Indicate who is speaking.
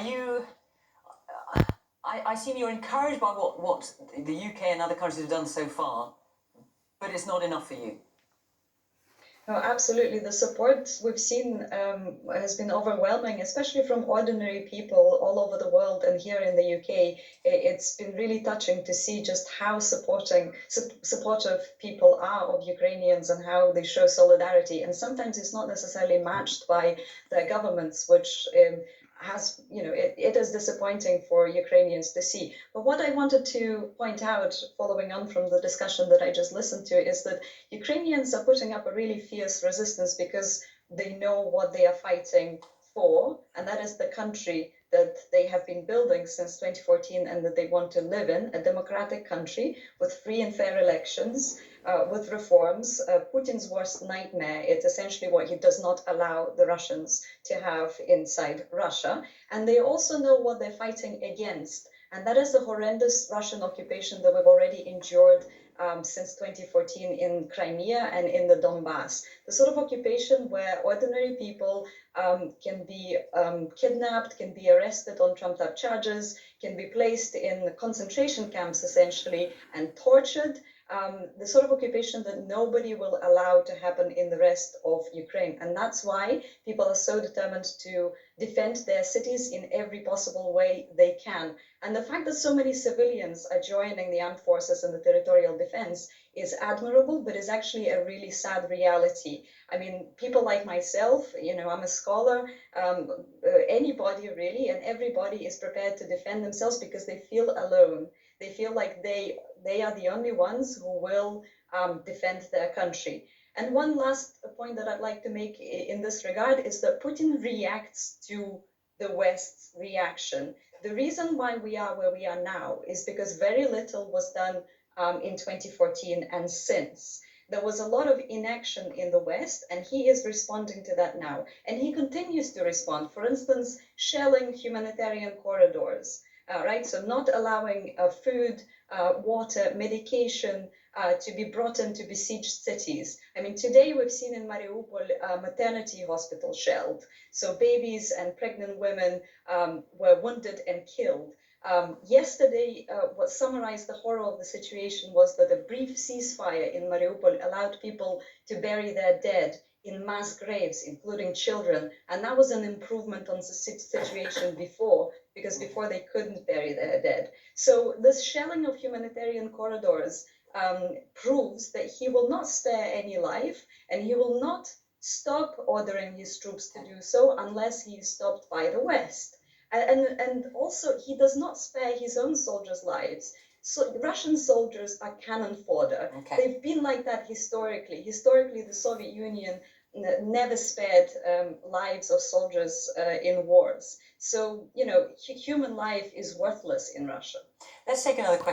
Speaker 1: you? I assume you're encouraged by what the UK and other countries have done so far, but it's not enough for you.
Speaker 2: No, absolutely. The support we've seen has been overwhelming, especially from ordinary people all over the world and here in the UK. It's been really touching to see just how supportive people are of Ukrainians and how they show solidarity. And sometimes it's not necessarily matched by their governments, which it is disappointing for Ukrainians to see. But what I wanted to point out, following on from the discussion that I just listened to, is that Ukrainians are putting up a really fierce resistance because they know what they are fighting for, and that is the country that they have been building since 2014 and that they want to live in, a democratic country with free and fair elections, with reforms. Putin's worst nightmare is essentially what he does not allow the Russians to have inside Russia. And they also know what they're fighting against, and that is the horrendous Russian occupation that we've already endured since 2014 in Crimea and in the Donbass. The sort of occupation where ordinary people can be kidnapped, can be arrested on trumped-up charges, can be placed in concentration camps, essentially, and tortured. The sort of occupation that nobody will allow to happen in the rest of Ukraine. And that's why people are so determined to defend their cities in every possible way they can. And the fact that so many civilians are joining the armed forces and the territorial defense is admirable, but is actually a really sad reality. I mean, people like myself, I'm a scholar, anybody really, and everybody is prepared to defend themselves because they feel alone. They feel like they are the only ones who will defend their country. And one last point that I'd like to make in this regard is that Putin reacts to the West's reaction. The reason why we are where we are now is because very little was done in 2014 and since. There was a lot of inaction in the West, and he is responding to that now. And he continues to respond. For instance, shelling humanitarian corridors. Right, so not allowing food, water, medication to be brought into besieged cities. I mean, today we've seen in Mariupol a maternity hospital shelled. So babies and pregnant women were wounded and killed. Yesterday, what summarized the horror of the situation was that a brief ceasefire in Mariupol allowed people to bury their dead in mass graves, including children. And that was an improvement on the situation before, because before they couldn't bury their dead. So this shelling of humanitarian corridors proves that he will not spare any life, and he will not stop ordering his troops to do so unless he is stopped by the West. And also, he does not spare his own soldiers' lives. So Russian soldiers are cannon fodder.
Speaker 1: Okay.
Speaker 2: They've been like that historically. Historically, the Soviet Union never spared lives of soldiers in wars. So, human life is worthless in Russia.
Speaker 1: Let's take another question.